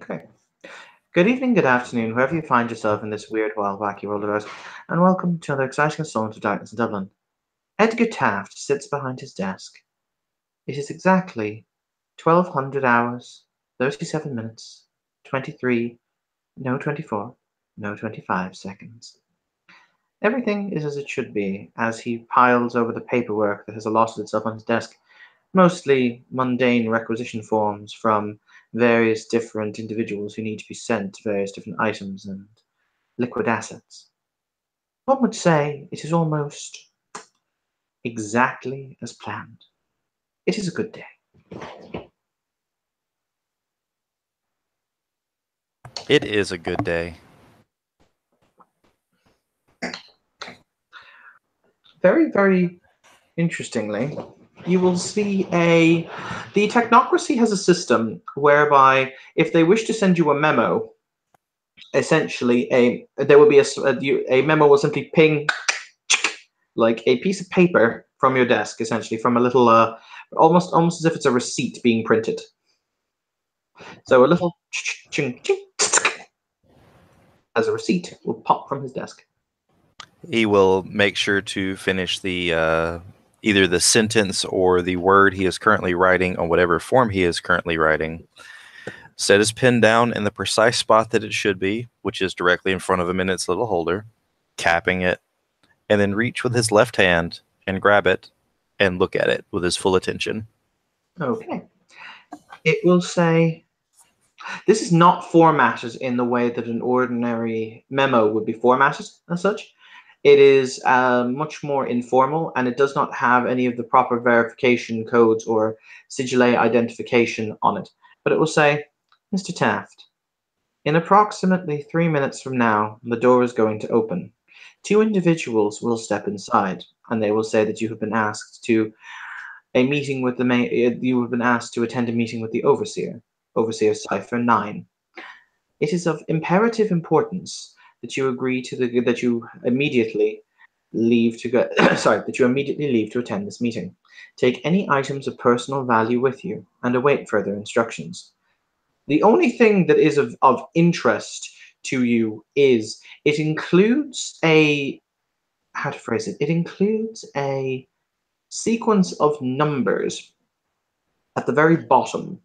Okay. Good evening, good afternoon, wherever you find yourself in this weird, wild, wacky world of ours, and welcome to another exciting installment of Darkness in Dublin. Edgar Taft sits behind his desk. It is exactly 1200 hours, 37 minutes, 23, no 24, no 25 seconds. Everything is as it should be as he piles over the paperwork that has allotted itself on his desk, mostly mundane requisition forms from various different individuals who need to be sent various different items and liquid assets. One would say it is almost exactly as planned. It is a good day. It is a good day. Very, very interestingly, you will see the technocracy has a system whereby if they wish to send you a memo, essentially there will be a memo will simply ping like a piece of paper from your desk, essentially from a little almost as if it's a receipt being printed. So a little ching, ching, as a receipt will pop from his desk. He will make sure to finish the either the sentence or the word he is currently writing on whatever form he is currently writing. Set his pen down in the precise spot that it should be, which is directly in front of him in its little holder, capping it, and then reach with his left hand and grab it and look at it with his full attention. Okay. It will say, this is not formatted in the way that an ordinary memo would be formatted as such. It is much more informal, and it does not have any of the proper verification codes or sigilé identification on it. But it will say, Mr. Taft, in approximately 3 minutes from now, the door is going to open. Two individuals will step inside, and they will say that you have been asked to a meeting with you have been asked to attend a meeting with the overseer Cipher 9. It is of imperative importance that you agree to that you immediately leave to go that you immediately leave to attend this meeting. Take any items of personal value with you and await further instructions. The only thing that is of interest to you is it includes a how to phrase it. It includes a sequence of numbers at the very bottom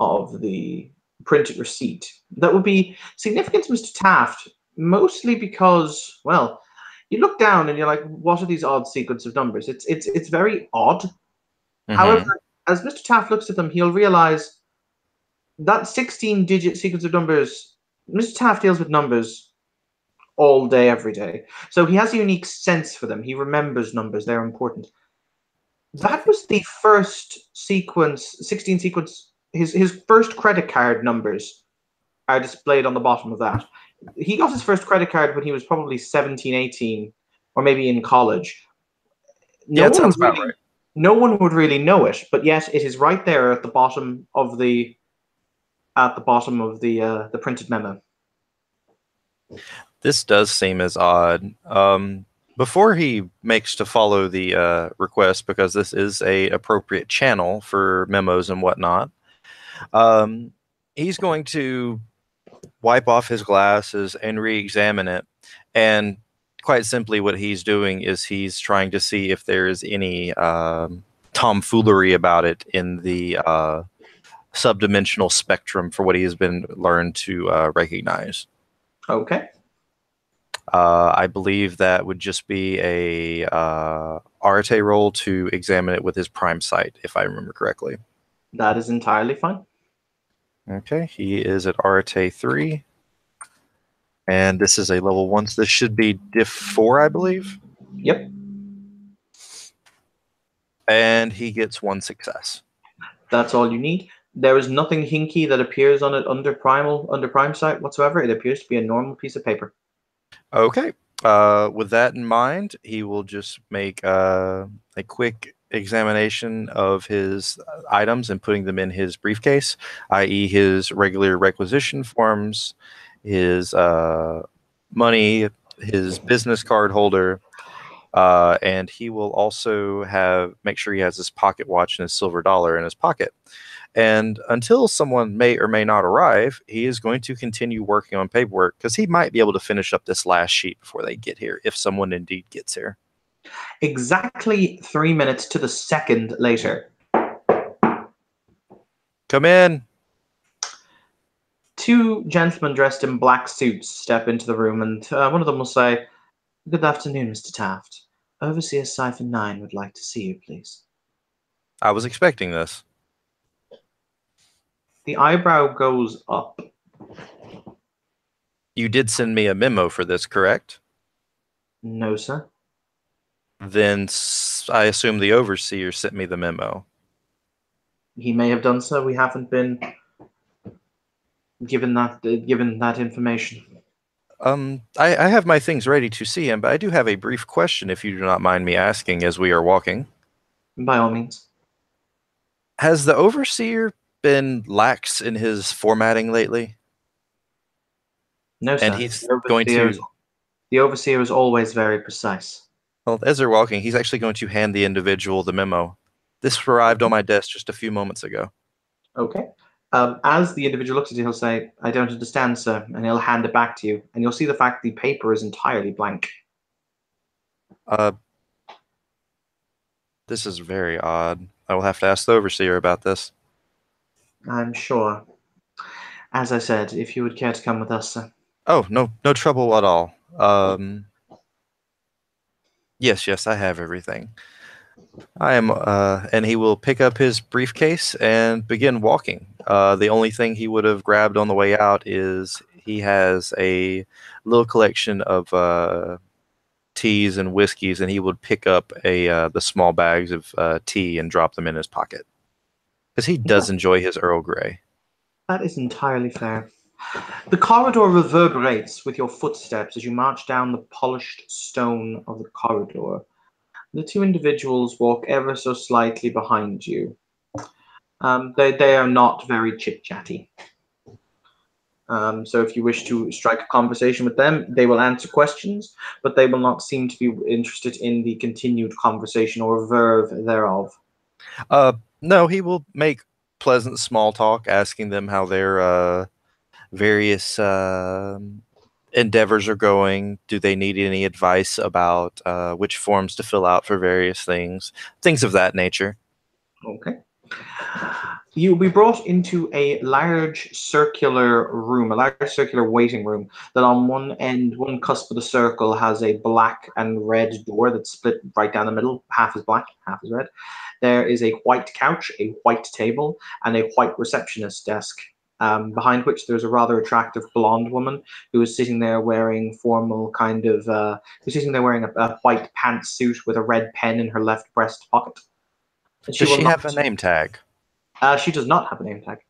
of the printed receipt that would be significant to Mr. Taft, mostly because, well, you look down and you're like, what are these odd sequence of numbers? It's very odd. However, as Mr. Taft looks at them, he'll realize that 16-digit sequence of numbers. Mr. Taft deals with numbers all day, every day, so he has a unique sense for them. He remembers numbers; they're important. That was the first sequence, 16 sequence. His first credit card numbers are displayed on the bottom of that. He got his first credit card when he was probably 17, 18, or maybe in college. Yeah, it sounds about right. No one would really know it, but yet it is right there at the bottom of the the printed memo. This does seem as odd. Before he makes to follow the request, because this is a appropriate channel for memos and whatnot, he's going to wipe off his glasses and re-examine it. And quite simply, what he's doing is he's trying to see if there is any tomfoolery about it in the subdimensional spectrum for what he has been learned to recognize. Okay. I believe that would just be a Arte roll to examine it with his prime sight, if I remember correctly. That is entirely fine. Okay, he is at Arte 3. And this is a level 1, so this should be diff 4, I believe. Yep. And he gets 1 success. That's all you need. There is nothing hinky that appears on it under prime sight whatsoever. It appears to be a normal piece of paper. Okay. With that in mind, he will just make a quick examination of his items and putting them in his briefcase, i.e. his regular requisition forms, his money, his business card holder, and he will also make sure he has his pocket watch and his silver dollar in his pocket. And until someone may or may not arrive, he is going to continue working on paperwork because he might be able to finish up this last sheet before they get here, if someone indeed gets here. Exactly 3 minutes to the second later, Come in. two gentlemen dressed in black suits step into the room, and one of them will say, "Good afternoon, Mr. Taft. Overseer Cipher 9 would like to see you, please." I was expecting this. The eyebrow goes up. You did send me a memo for this, correct? No, sir. Then I assume the overseer sent me the memo. He may have done so. We haven't been given that information. I have my things ready to see him, but I do have a brief question if you do not mind me asking as we are walking. By all means. Has the overseer been lax in his formatting lately? No, And sir. he's going to, The overseer is always very precise. well, as they're walking, he's actually going to hand the individual the memo. This arrived on my desk just a few moments ago. Okay. As the individual looks at you, he'll say, "I don't understand, sir," and he'll hand it back to you. And you'll see the fact the paper is entirely blank. Uh, this is very odd. I will have to ask the overseer about this. I'm sure. As I said, if you would care to come with us, sir. Oh, no, no trouble at all. Yes, I have everything. And he will pick up his briefcase and begin walking. The only thing he would have grabbed on the way out is he has a little collection of teas and whiskeys, and he would pick up the small bags of tea and drop them in his pocket because he does enjoy his Earl Grey. That is entirely fair. The corridor reverberates with your footsteps as you march down the polished stone of the corridor. The two individuals walk ever so slightly behind you. They are not very chit-chatty. So if you wish to strike a conversation with them, they will answer questions, but they will not seem to be interested in the continued conversation or verve thereof. No, he will make pleasant small talk, asking them how their various endeavors are going. Do they need any advice about which forms to fill out for various things of that nature? Okay. You'll be brought into a large circular room, a large circular waiting room that on one end, one cusp of the circle has a black and red door that's split right down the middle. Half is black, half is red. There is a white couch, a white table, and a white receptionist desk, behind which there's a rather attractive blonde woman who is sitting there wearing formal kind of, who's sitting there wearing a white pantsuit with a red pen in her left breast pocket. And she Does will she not. have a name tag? She does not have a name tag.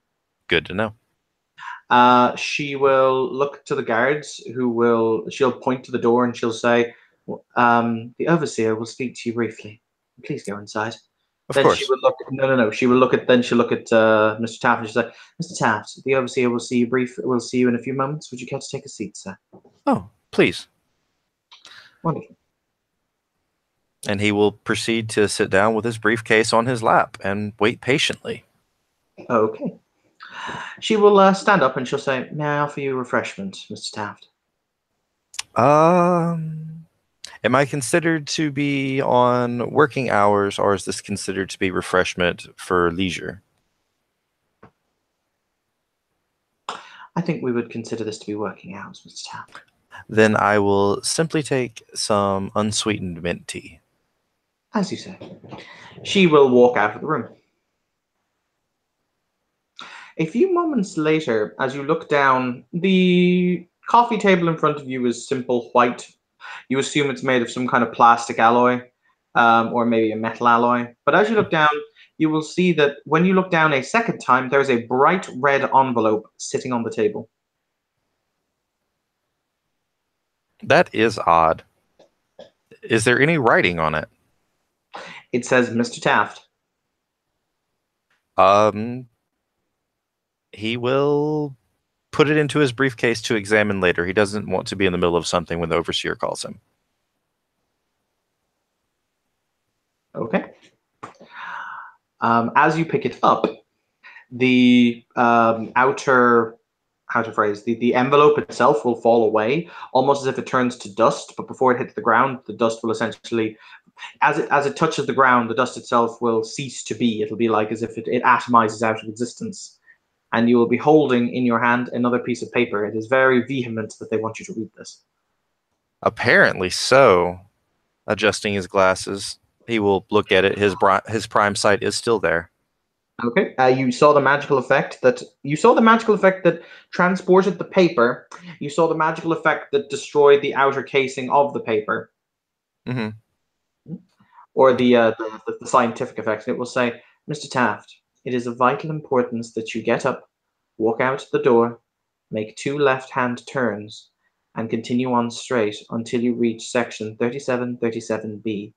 Good to know. She will look to the guards, she'll point to the door and she'll say, "The overseer will speak to you briefly. Please go inside." Of Then she course. would look. No. She will look at. Then she'll look at Mr. Taft and she'll say, "Mr. Taft, the overseer will see you Will see you in a few moments. Would you care to take a seat, sir?" Oh, please. Wonderful. And he will proceed to sit down with his briefcase on his lap and wait patiently. Okay. She will stand up and she'll say, "May I offer you refreshment, Mr. Taft?" Um, am I considered to be on working hours, or is this considered to be refreshment for leisure? "I think we would consider this to be working hours, Mr. Taft." Then I will simply take some unsweetened mint tea. As you say. She will walk out of the room. A few moments later, as you look down, the coffee table in front of you is simple white. You assume it's made of some kind of plastic alloy, or maybe a metal alloy. But as you look down, you will see that when you look down a second time, there's a bright red envelope sitting on the table. That is odd. Is there any writing on it? It says Mr. Taft. Um, he will put it into his briefcase to examine later. He doesn't want to be in the middle of something when the overseer calls him. Okay. As you pick it up, The outer, how to phrase, the envelope itself will fall away, almost as if it turns to dust. But before it hits the ground, the dust will essentially, as it touches the ground, the dust itself will cease to be. It'll be like as if it atomizes out of existence. And you will be holding in your hand another piece of paper. It is very vehement that they want you to read this. Apparently so. Adjusting his glasses, he will look at it. His prime sight is still there. Okay. You saw the magical effect that transported the paper. You saw the magical effect that destroyed the outer casing of the paper, Hmm. or the scientific effect. It will say, Mr. Taft, it is of vital importance that you get up, walk out the door, make two left-hand turns, and continue on straight until you reach section 3737B.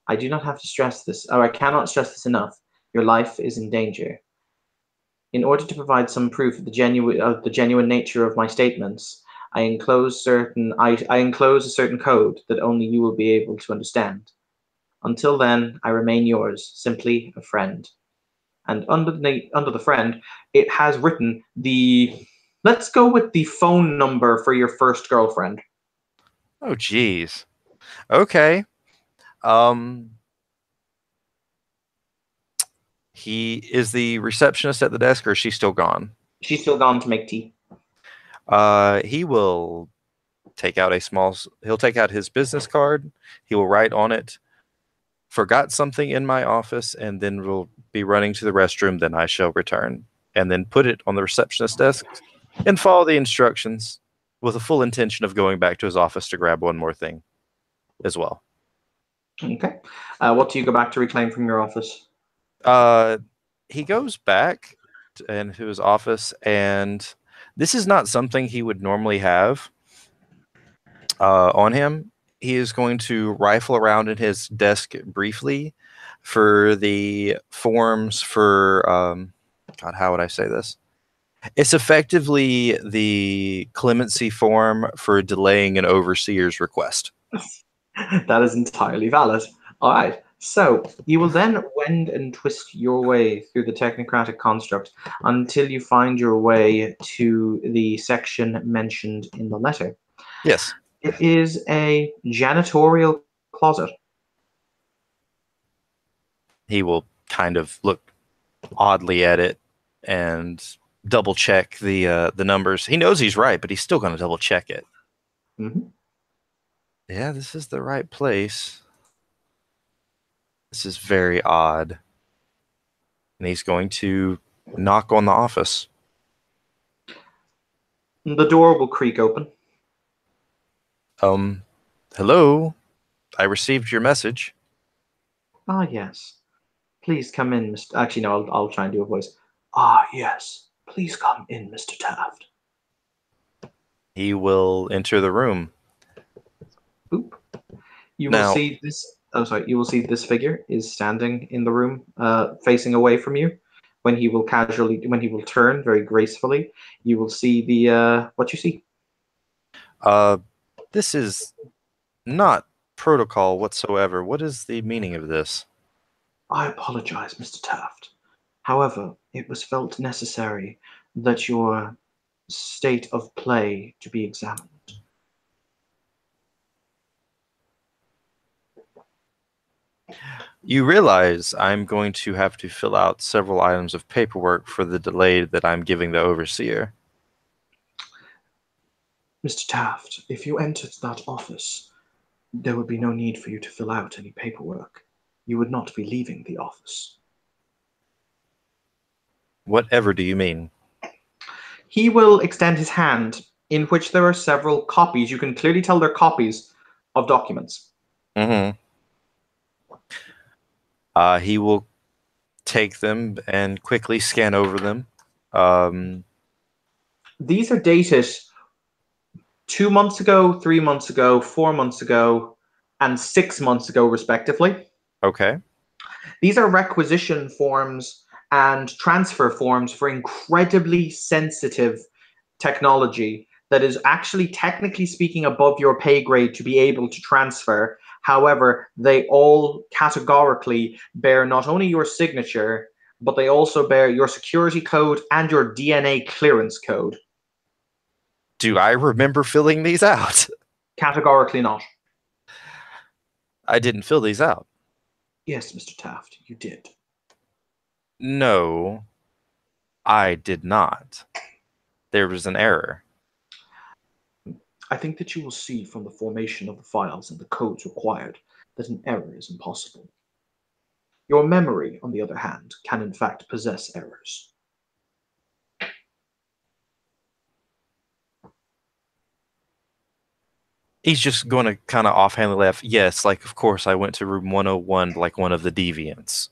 I do not have to stress this, or I cannot stress this enough. Your life is in danger. In order to provide some proof of the genuine nature of my statements, I enclose a certain code that only you will be able to understand. Until then, I remain yours, simply a friend. And under the friend, it has written the. Let's go with the phone number for your first girlfriend. Oh, geez. Okay. Um, he is the receptionist at the desk, or is she still gone? She's still gone to make tea. He will take out he'll take out his business card. He will write on it, "Forgot something in my office," and then will be running to the restroom. Then I shall return, and then put it on the receptionist desk and follow the instructions with a full intention of going back to his office to grab one more thing as well. Okay. What do you go back to reclaim from your office? Uh, he goes back into his office, and this is not something he would normally have on him. He is going to rifle around in his desk briefly for the forms for, God, how would I say this? It's effectively the clemency form for delaying an overseer's request. That is entirely valid. All right. So you will then wend and twist your way through the technocratic construct until you find your way to the section mentioned in the letter. Yes. It is a janitorial closet. He will kind of look oddly at it and double check the numbers. He knows he's right, but he's still going to double check it. Mhm. Yeah, this is the right place. This is very odd. And he's going to knock on the office. The door will creak open. Hello? I received your message. Ah, yes. Please come in, Mr. Actually, no, I'll try and do a voice. Ah, yes. Please come in, Mr. Taft. He will enter the room. Boop. You will Now, see this. Oh, sorry. You will see this figure is standing in the room, facing away from you. When he will turn very gracefully, you will see the what you see. uh, this is not protocol whatsoever. What is the meaning of this? I apologize, Mr. Taft. However, it was felt necessary that your state of play to be examined. You realize I'm going to have to fill out several items of paperwork for the delay that I'm giving the overseer. Mr. Taft, if you entered that office, there would be no need for you to fill out any paperwork. You would not be leaving the office. Whatever do you mean? He will extend his hand, in which there are several copies. You can clearly tell they're copies of documents. Mm-hmm. He will take them and quickly scan over them. These are dated 2 months ago, 3 months ago, 4 months ago, and 6 months ago, respectively. Okay. These are requisition forms and transfer forms for incredibly sensitive technology that is actually, technically speaking, above your pay grade to be able to transfer. However, they all categorically bear not only your signature, but they also bear your security code and your DNA clearance code. Do I remember filling these out? Categorically not. I didn't fill these out. Yes, Mr. Taft, you did. No, I did not. There was an error. I think that you will see from the formation of the files and the codes required that an error is impossible. Your memory, on the other hand, can in fact possess errors. He's just going to kind of offhandedly laugh. Yes, like, of course, I went to room 101 like one of the deviants.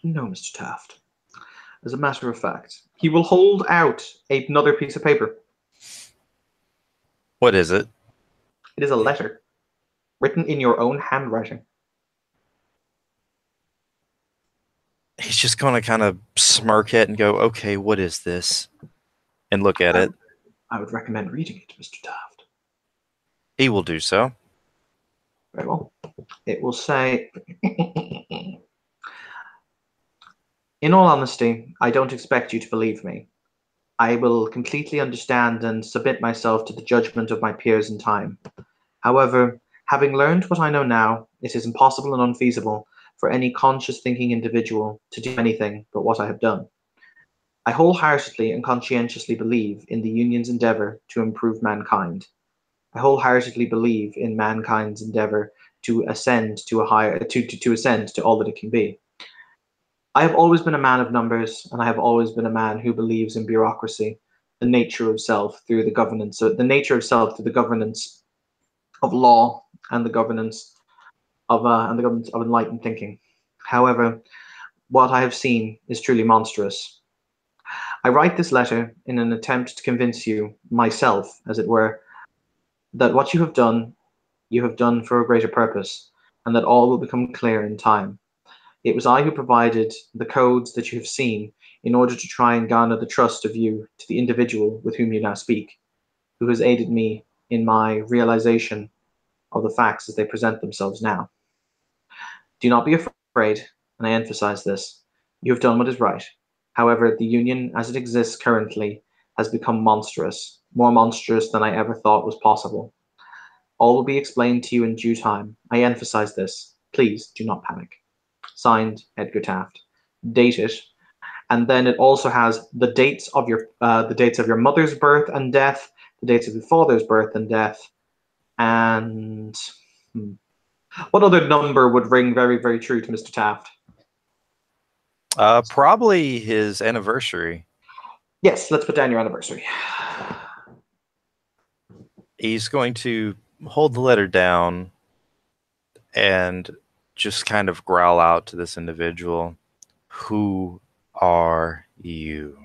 No, Mr. Taft. As a matter of fact, he will hold out another piece of paper. What is it? It is a letter written in your own handwriting. He's just going to kind of smirk it and go, okay, what is this? And look at it. I would recommend reading it, Mr. Taft. He will do so. Very well. It will say, in all honesty, I don't expect you to believe me. I will completely understand and submit myself to the judgment of my peers in time. However, having learned what I know now, it is impossible and unfeasible for any conscious thinking individual to do anything but what I have done. I wholeheartedly and conscientiously believe in the Union's endeavor to improve mankind. I wholeheartedly believe in mankind's endeavor to ascend to a higher to ascend to all that it can be. I have always been a man of numbers, and I have always been a man who believes in bureaucracy, the nature of self through the governance, the nature of self through the governance of law and the governance of enlightened thinking. However, what I have seen is truly monstrous. I write this letter in an attempt to convince you, myself, as it were, that what you have done for a greater purpose, and that all will become clear in time. It was I who provided the codes that you have seen in order to try and garner the trust of you to the individual with whom you now speak, who has aided me in my realization of the facts as they present themselves now. Do not be afraid, and I emphasize this. You have done what is right. However, the Union as it exists currently has become monstrous, more monstrous than I ever thought was possible. All will be explained to you in due time. I emphasize this. Please do not panic. Signed, Edgar Taft. Date it, and then it also has the dates of your mother's birth and death, the dates of your father's birth and death, and what other number would ring very, very true to Mr. Taft? Probably his anniversary. Yes, let's put down your anniversary. He's going to hold the letter down and just kind of growl out to this individual, who are you?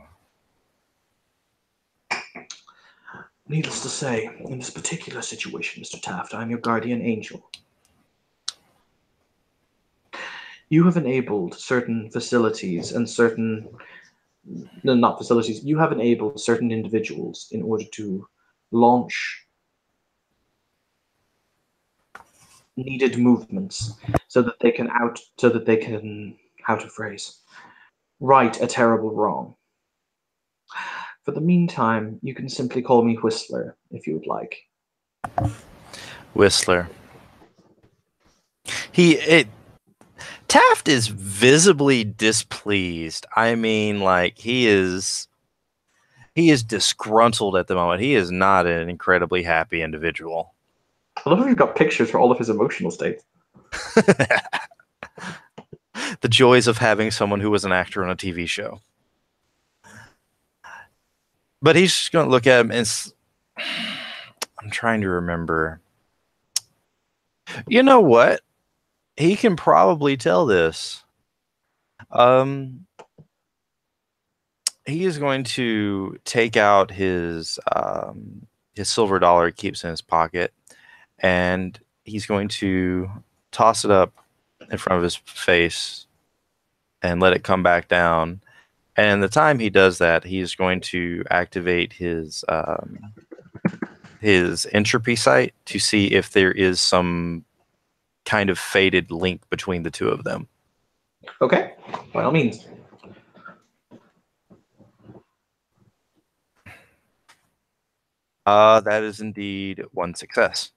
Needless to say, in this particular situation, Mr. Taft, I'm your guardian angel. You have enabled certain facilities and certain, no, not facilities, you have enabled certain individuals in order to launch needed movements so that they can how to phrase, right a terrible wrong. For the meantime, you can simply call me Whistler if you would like. Whistler. Taft is visibly displeased. I mean, like, he is disgruntled at the moment. He is not an incredibly happy individual. I love how you've got pictures for all of his emotional states. The joys of having someone who was an actor on a TV show. But he's just going to look at him and I'm trying to remember. You know what? He can probably tell this. He is going to take out his silver dollar he keeps in his pocket, and he's going to toss it up in front of his face and let it come back down. And the time he does that, he's going to activate his entropy sight to see if there is some kind of faded link between the two of them. Okay, by all means. That is indeed one success.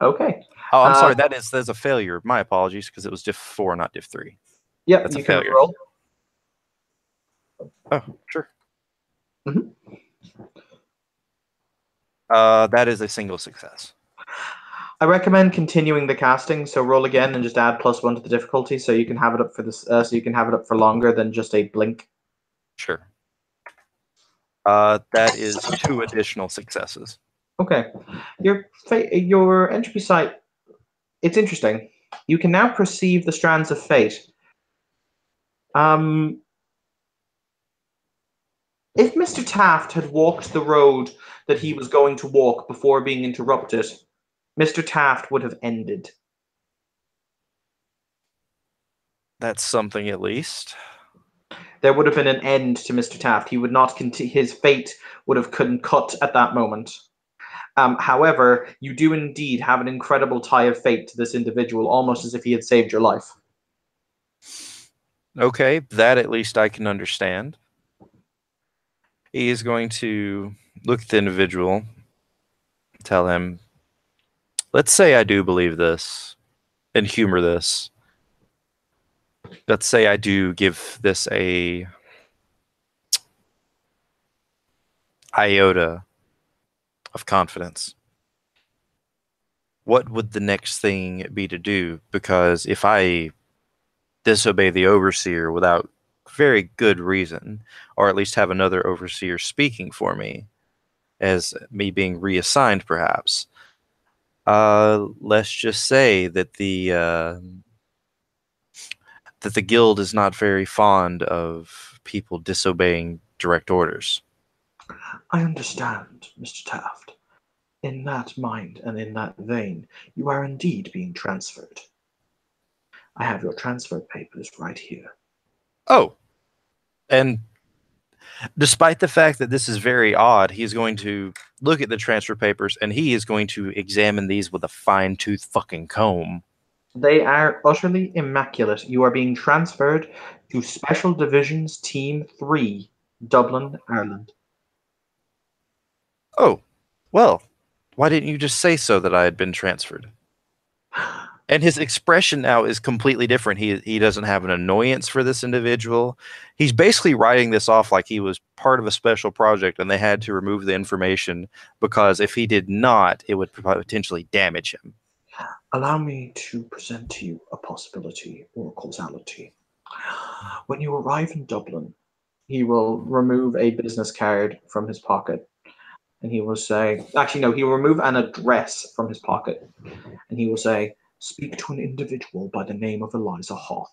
Okay. Oh, I'm Uh, sorry. That's a failure. My apologies, because it was diff 4, not diff 3. yep, That's a you can failure. roll. Oh, sure. Mhm. That is a single success. I recommend continuing the casting. So roll again and just add +1 to the difficulty, so you can have it up for this. So you can have it up for longer than just a blink. Sure. That is 2 additional successes. Okay. Your entropy site. It's interesting. You can now perceive the strands of fate. Um, if Mr. Taft had walked the road that he was going to walk before being interrupted, Mr. Taft would have ended. That's something at least. There would have been an end to Mr. Taft. He would not his fate would have couldn't cut at that moment. However, you do indeed have an incredible tie of fate to this individual, almost as if he had saved your life. Okay, that at least I can understand. He is going to look at the individual, tell him, let's say I do believe this and humor this. Let's say I do give this a iota of confidence. What would the next thing be to do? Because if I disobey the overseer without very good reason, or at least have another overseer speaking for me, as me being reassigned, perhaps, let's just say that the guild is not very fond of people disobeying direct orders. I understand, Mr. Taft. In that mind and in that vein, you are indeed being transferred. I have your transfer papers right here. Oh, and despite the fact that this is very odd, he's going to look at the transfer papers and he is going to examine these with a fine tooth fucking comb. They are utterly immaculate. You are being transferred to Special Divisions Team 3, Dublin, Ireland. Oh, well, why didn't you just say so that I had been transferred? And his expression now is completely different. He doesn't have an annoyance for this individual. He's basically writing this off like he was part of a special project and they had to remove the information because if he did not, it would potentially damage him. Allow me to present to you a possibility or causality. When you arrive in Dublin, he will remove a business card from his pocket and he will say, actually, no, he will remove an address from his pocket and he will say, speak to an individual by the name of Eliza Hoth.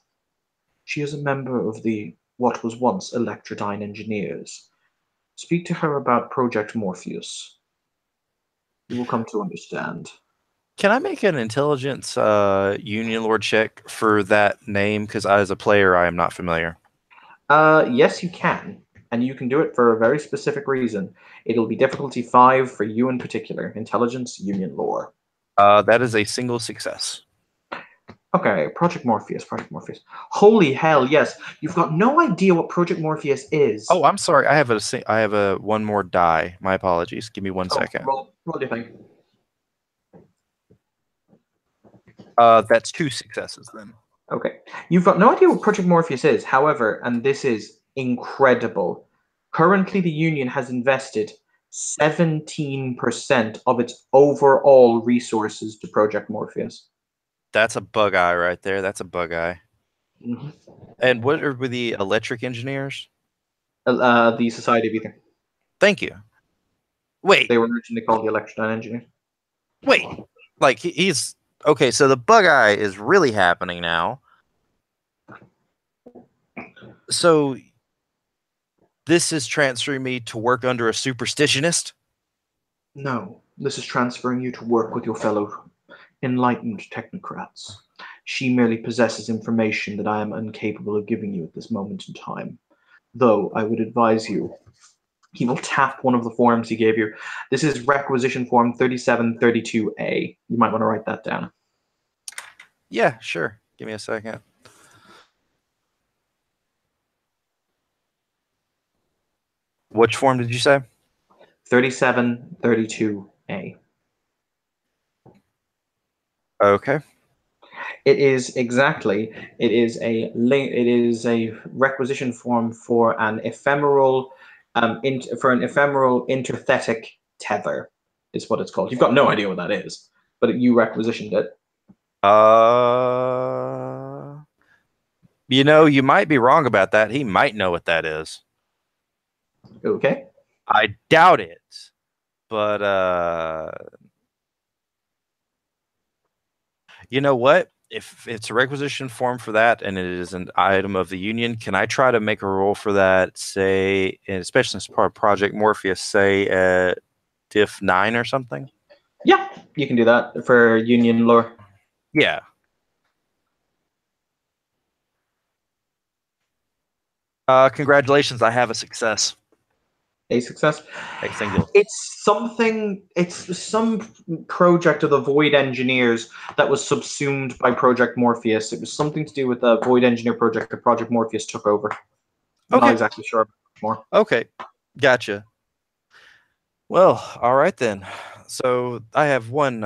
She is a member of the what was once Electrodyne Engineers. Speak to her about Project Morpheus. You will come to understand. Can I make an intelligence union lord check for that name? Because as a player, I am not familiar. Yes, you can. And you can do it for a very specific reason. It'll be difficulty 5 for you in particular. Intelligence, Union Lore. That is a single success. Okay, Project Morpheus, Project Morpheus. Holy hell, yes. You've got no idea what Project Morpheus is. Oh, I'm sorry. I have a one more die. My apologies. Give me one Oh, second. roll your thing. That's 2 successes then. Okay. You've got no idea what Project Morpheus is. However, and this is incredible, currently the Union has invested 17% of its overall resources to Project Morpheus. That's a bug eye right there. That's a bug eye. Mhm. And what are with the electric engineers? The Society of Ether. Thank you. Wait, They were originally called the Electrodyne Engineers. wait. Like he's okay. So the bug eye is really happening now. So this is transferring me to work under a superstitionist. No, this is transferring you to work with your fellow enlightened technocrats. She merely possesses information that I am incapable of giving you at this moment in time. Though I would advise you, he will tap one of the forms he gave you. This is requisition form 3732A. You might want to write that down. Yeah, sure. Give me a second. Which form did you say? 3732A. Okay. It is a requisition form for an ephemeral interthetic tether is what it's called. You've got no idea what that is, but you requisitioned it. Uh, you might be wrong about that. He might know what that is. Okay. I doubt it. But you know what? If it's a requisition form for that and it is an item of the union, can I try to make a roll for that, say, and especially as part of Project Morpheus, say at diff 9 or something? Yeah, you can do that for union lore. Yeah. Congratulations, I have a success. A success. A single. It's some project of the Void Engineers that was subsumed by Project Morpheus. It was something to do with the Void Engineer project that Project Morpheus took over. I'm not Okay. exactly sure more. Okay. Gotcha. Well, all right then. So I have one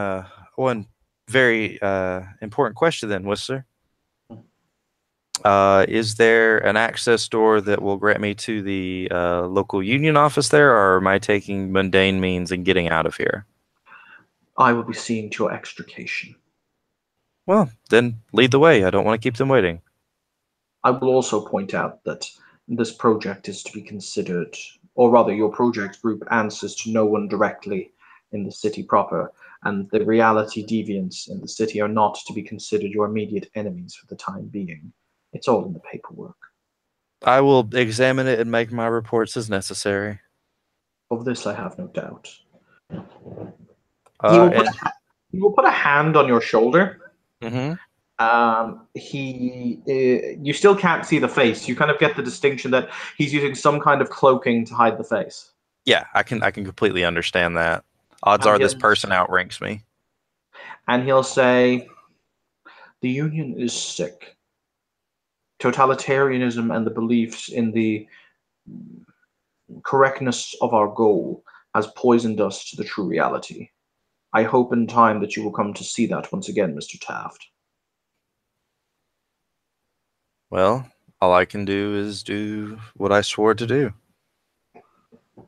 very important question then, Whistler. Is there an access door that will grant me to the local union office there, or am I taking mundane means and getting out of here? I will be seeing to your extrication. Well, then lead the way. I don't want to keep them waiting. I will also point out that this project is to be considered, or rather, your project group answers to no one directly in the city proper, and the reality deviants in the city are not to be considered your immediate enemies for the time being. It's all in the paperwork. I will examine it and make my reports as necessary. Of this, I have no doubt. He Uh, will put and a, he will put a hand on your shoulder. mhm. You still can't see the face. You kind of get the distinction that he's using some kind of cloaking to hide the face. Yeah, I can completely understand that. Odds And are this he'll person outranks me. and he'll say, "The Union is sick. Totalitarianism and the beliefs in the correctness of our goal has poisoned us to the true reality. I hope in time that you will come to see that once again, Mr. Taft." Well, all I can do is do what I swore to do.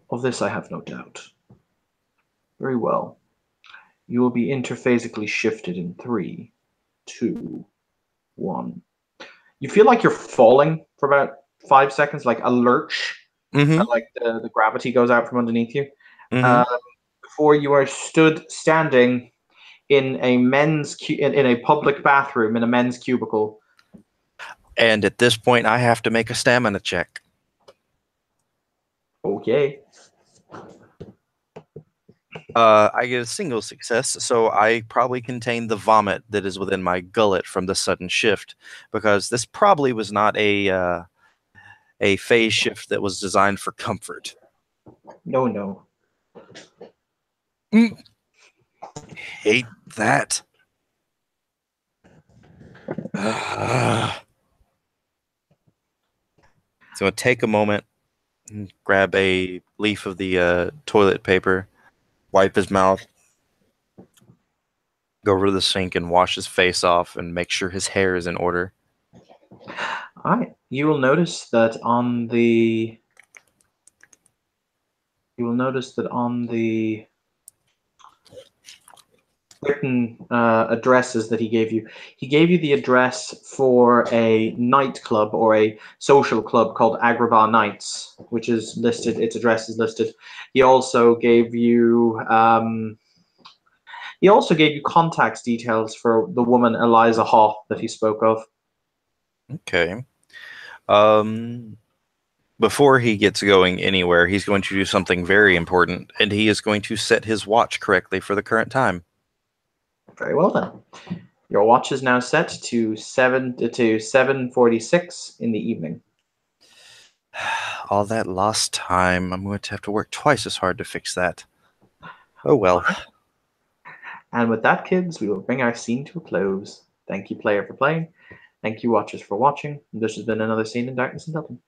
Of this I have no doubt. Very well. You will be interphasically shifted in three, two, one. You feel like you're falling for about 5 seconds, like a lurch, Mm-hmm. like the gravity goes out from underneath you. Mm-hmm. Uh, Before you are stood standing in a in a public bathroom in a men's cubicle. And at this point, I have to make a stamina check. Okay. I get a single success, so I probably contain the vomit that is within my gullet from the sudden shift, because this probably was not a phase shift that was designed for comfort. No, no. Mm, hate that. So take a moment and grab a leaf of the toilet paper, wipe his mouth, go over to the sink and wash his face off and make sure his hair is in order. All right. You will notice that on the written addresses that he gave you the address for a nightclub or a social club called Agrabah Nights, which is listed. Its address is listed. He also gave you contacts details for the woman Eliza Hoff that he spoke of. Okay. Um, Before he gets going anywhere, he's going to do something very important, and he is going to set his watch correctly for the current time. Very well then. Your watch is now set to 7:46 in the evening. All that lost time, I'm going to have to work twice as hard to fix that. Oh All well. right. And with that, kids, we will bring our scene to a close. Thank you, player, for playing. Thank you, watchers, for watching. This has been another scene in Darkness and Dublin.